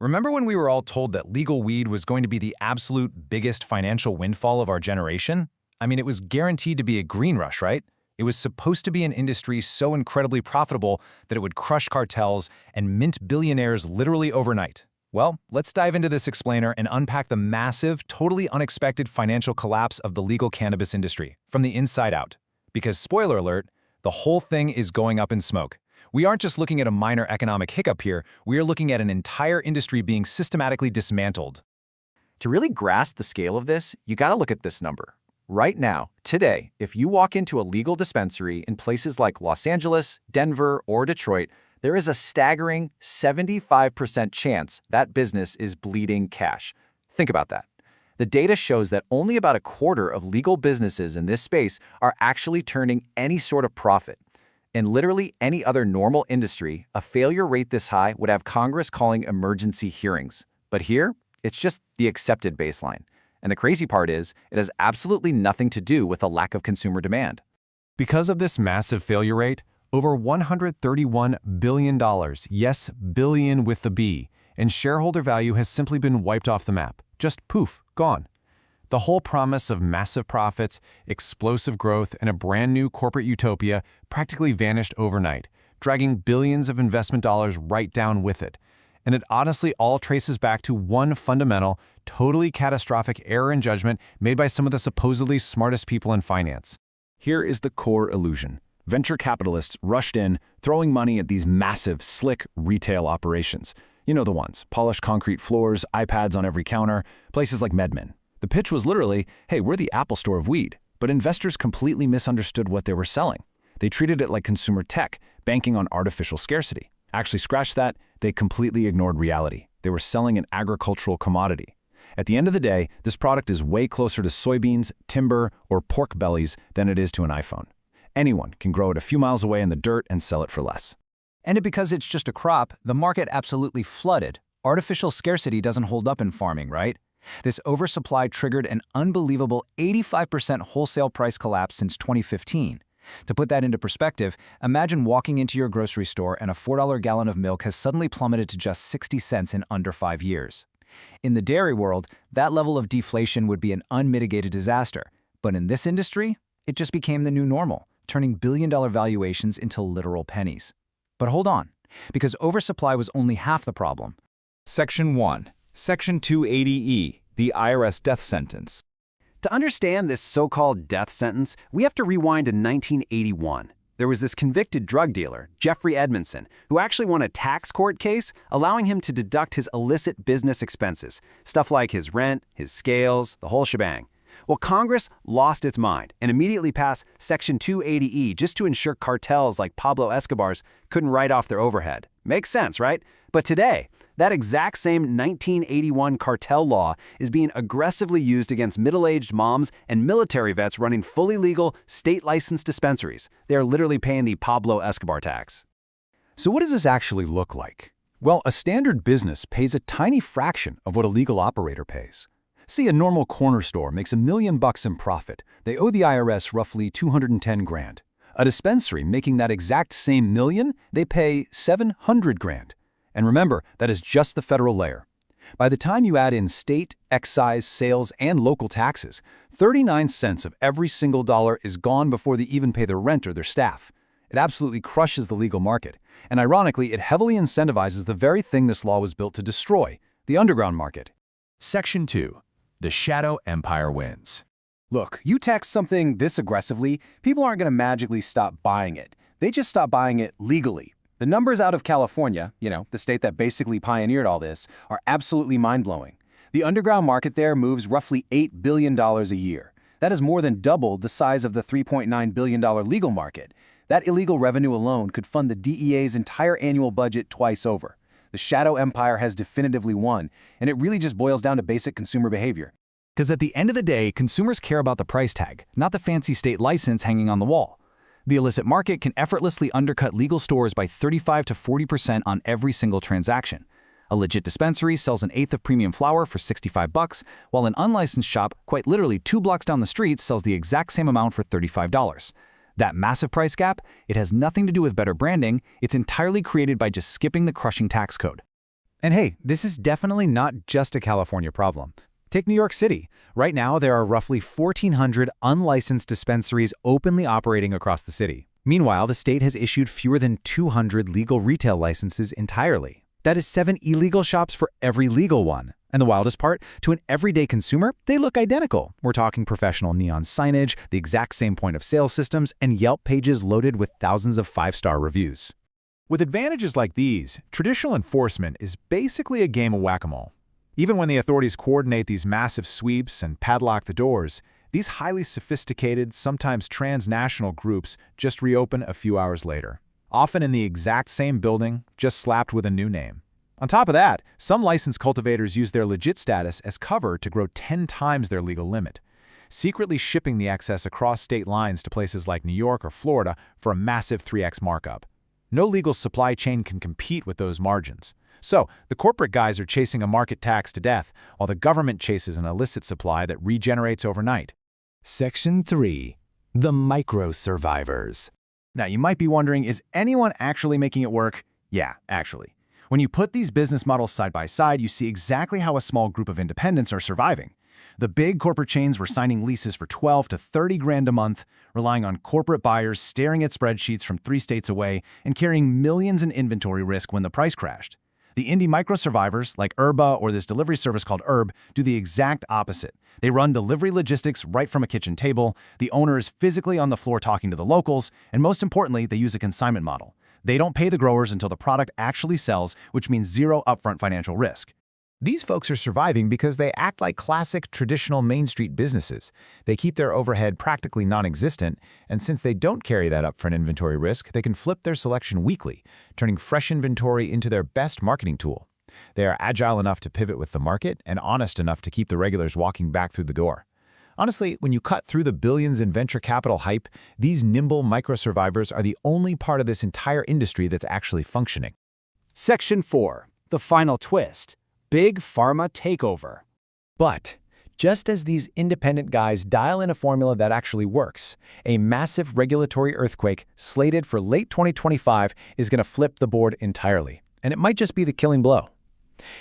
Remember when we were all told that legal weed was going to be the absolute biggest financial windfall of our generation? I mean, it was guaranteed to be a green rush, right? It was supposed to be an industry so incredibly profitable that it would crush cartels and mint billionaires literally overnight. Well, let's dive into this explainer and unpack the massive, totally unexpected financial collapse of the legal cannabis industry from the inside out. Because, spoiler alert, the whole thing is going up in smoke. We aren't just looking at a minor economic hiccup here, we are looking at an entire industry being systematically dismantled. To really grasp the scale of this, you gotta look at this number. Right now, today, if you walk into a legal dispensary in places like Los Angeles, Denver, or Detroit, there is a staggering 75% chance that business is bleeding cash. Think about that. The data shows that only about a quarter of legal businesses in this space are actually turning any sort of profit. In literally any other normal industry, a failure rate this high would have Congress calling emergency hearings. But here, it's just the accepted baseline. And the crazy part is, it has absolutely nothing to do with a lack of consumer demand. Because of this massive failure rate, over $131 billion, yes, billion with the B, and shareholder value has simply been wiped off the map. Just poof, gone. The whole promise of massive profits, explosive growth, and a brand new corporate utopia practically vanished overnight, dragging billions of investment dollars right down with it. And it honestly all traces back to one fundamental, totally catastrophic error in judgment made by some of the supposedly smartest people in finance. Here is the core illusion. Venture capitalists rushed in, throwing money at these massive, slick retail operations. You know the ones, polished concrete floors, iPads on every counter, places like MedMen. The pitch was literally, hey, we're the Apple Store of weed. But investors completely misunderstood what they were selling. They treated it like consumer tech, banking on artificial scarcity. Actually, scratch that, they completely ignored reality. They were selling an agricultural commodity. At the end of the day, this product is way closer to soybeans, timber, or pork bellies than it is to an iPhone. Anyone can grow it a few miles away in the dirt and sell it for less. And because it's just a crop, the market absolutely flooded. Artificial scarcity doesn't hold up in farming, right? This oversupply triggered an unbelievable 85% wholesale price collapse since 2015. To put that into perspective, imagine walking into your grocery store and a $4 gallon of milk has suddenly plummeted to just 60 cents in under 5 years. In the dairy world, that level of deflation would be an unmitigated disaster. But in this industry, it just became the new normal, turning billion-dollar valuations into literal pennies. But hold on, because oversupply was only half the problem. Section 1. Section 280E, the IRS death sentence. To understand this so-called death sentence, we have to rewind to 1981. There was this convicted drug dealer, Jeffrey Edmondson, who actually won a tax court case allowing him to deduct his illicit business expenses, stuff like his rent, his scales, the whole shebang. Well, Congress lost its mind and immediately passed Section 280E just to ensure cartels like Pablo Escobar's couldn't write off their overhead. Makes sense, right? But today, that exact same 1981 cartel law is being aggressively used against middle-aged moms and military vets running fully legal, state-licensed dispensaries. They are literally paying the Pablo Escobar tax. So what does this actually look like? Well, a standard business pays a tiny fraction of what a legal operator pays. See, a normal corner store makes $1 million in profit. They owe the IRS roughly 210 grand. A dispensary making that exact same million, they pay 700 grand. And remember, that is just the federal layer. By the time you add in state, excise, sales, and local taxes, 39 cents of every single dollar is gone before they even pay their rent or their staff. It absolutely crushes the legal market. And ironically, it heavily incentivizes the very thing this law was built to destroy, the underground market. Section 2. The shadow empire wins. Look, you tax something this aggressively, people aren't going to magically stop buying it. They just stop buying it legally. The numbers out of California, the state that basically pioneered all this, are absolutely mind-blowing. The underground market there moves roughly $8 billion a year. That is more than double the size of the $3.9 billion legal market. That illegal revenue alone could fund the DEA's entire annual budget twice over. The shadow empire has definitively won, and it really just boils down to basic consumer behavior. Because at the end of the day, consumers care about the price tag, not the fancy state license hanging on the wall. The illicit market can effortlessly undercut legal stores by 35 to 40% on every single transaction. A legit dispensary sells an eighth of premium flower for $65, while an unlicensed shop, quite literally 2 blocks down the street, sells the exact same amount for $35. That massive price gap, it has nothing to do with better branding, it's entirely created by just skipping the crushing tax code. And hey, this is definitely not just a California problem. Take New York City. Right now, there are roughly 1,400 unlicensed dispensaries openly operating across the city. Meanwhile, the state has issued fewer than 200 legal retail licenses entirely. That is 7 illegal shops for every legal one. And the wildest part, to an everyday consumer, they look identical. We're talking professional neon signage, the exact same point of sale systems, and Yelp pages loaded with thousands of 5-star reviews. With advantages like these, traditional enforcement is basically a game of whack-a-mole. Even when the authorities coordinate these massive sweeps and padlock the doors, these highly sophisticated, sometimes transnational groups just reopen a few hours later, often in the exact same building, just slapped with a new name. On top of that, some licensed cultivators use their legit status as cover to grow 10 times their legal limit, secretly shipping the excess across state lines to places like New York or Florida for a massive 3x markup. No legal supply chain can compete with those margins. So, the corporate guys are chasing a market tax to death, while the government chases an illicit supply that regenerates overnight. Section 3. The Micro-Survivors. Now, you might be wondering, is anyone actually making it work? Yeah, actually. When you put these business models side by side, you see exactly how a small group of independents are surviving. The big corporate chains were signing leases for 12 to 30 grand a month, relying on corporate buyers staring at spreadsheets from 3 states away and carrying millions in inventory risk when the price crashed. The indie micro-survivors, like Herba or this delivery service called Herb, do the exact opposite. They run delivery logistics right from a kitchen table, the owner is physically on the floor talking to the locals, and most importantly, they use a consignment model. They don't pay the growers until the product actually sells, which means zero upfront financial risk. These folks are surviving because they act like classic, traditional Main Street businesses. They keep their overhead practically non-existent, and since they don't carry that upfront inventory risk, they can flip their selection weekly, turning fresh inventory into their best marketing tool. They are agile enough to pivot with the market and honest enough to keep the regulars walking back through the door. Honestly, when you cut through the billions in venture capital hype, these nimble micro-survivors are the only part of this entire industry that's actually functioning. Section 4. The final twist. Big Pharma Takeover. But just as these independent guys dial in a formula that actually works, a massive regulatory earthquake slated for late 2025 is going to flip the board entirely. And it might just be the killing blow.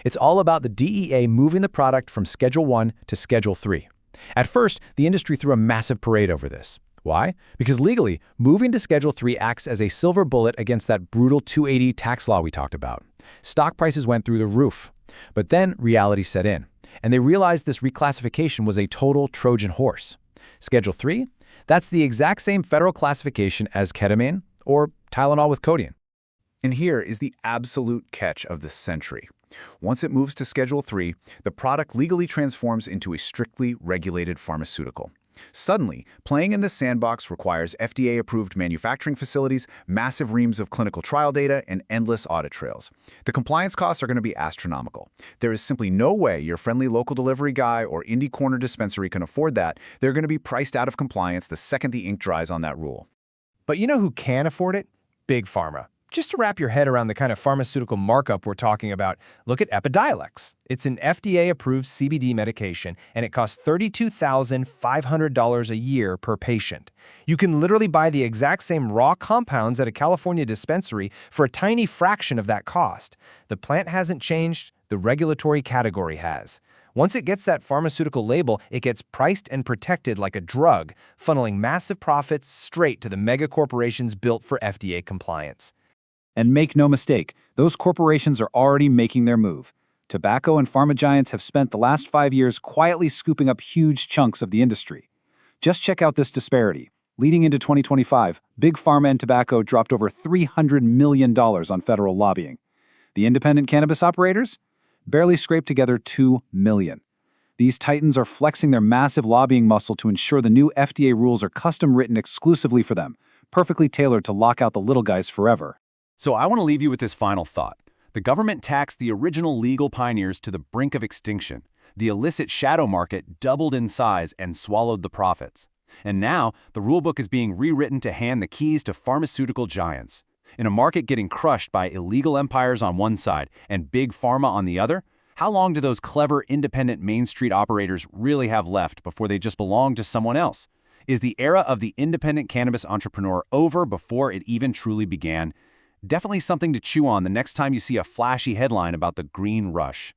It's all about the DEA moving the product from Schedule 1 to Schedule 3. At first, the industry threw a massive parade over this. Why? Because legally, moving to Schedule 3 acts as a silver bullet against that brutal 280 tax law we talked about. Stock prices went through the roof. But then reality set in, and they realized this reclassification was a total Trojan horse. Schedule 3? That's the exact same federal classification as ketamine or Tylenol with codeine. And here is the absolute catch of the century. Once it moves to Schedule 3, the product legally transforms into a strictly regulated pharmaceutical. Suddenly, playing in this sandbox requires FDA-approved manufacturing facilities, massive reams of clinical trial data, and endless audit trails. The compliance costs are going to be astronomical. There is simply no way your friendly local delivery guy or indie corner dispensary can afford that. They're going to be priced out of compliance the second the ink dries on that rule. But you know who can afford it? Big Pharma. Just to wrap your head around the kind of pharmaceutical markup we're talking about, look at Epidiolex. It's an FDA-approved CBD medication, and it costs $32,500 a year per patient. You can literally buy the exact same raw compounds at a California dispensary for a tiny fraction of that cost. The plant hasn't changed, the regulatory category has. Once it gets that pharmaceutical label, it gets priced and protected like a drug, funneling massive profits straight to the mega corporations built for FDA compliance. And make no mistake, those corporations are already making their move. Tobacco and pharma giants have spent the last 5 years quietly scooping up huge chunks of the industry. Just check out this disparity. Leading into 2025, big pharma and tobacco dropped over $300 million on federal lobbying. The independent cannabis operators barely scraped together $2 million. These titans are flexing their massive lobbying muscle to ensure the new FDA rules are custom-written exclusively for them, perfectly tailored to lock out the little guys forever. So I want to leave you with this final thought. The government taxed the original legal pioneers to the brink of extinction. The illicit shadow market doubled in size and swallowed the profits. And now, the rulebook is being rewritten to hand the keys to pharmaceutical giants. In a market getting crushed by illegal empires on one side and big pharma on the other, how long do those clever independent Main Street operators really have left before they just belong to someone else? Is the era of the independent cannabis entrepreneur over before it even truly began? Definitely something to chew on the next time you see a flashy headline about the green rush.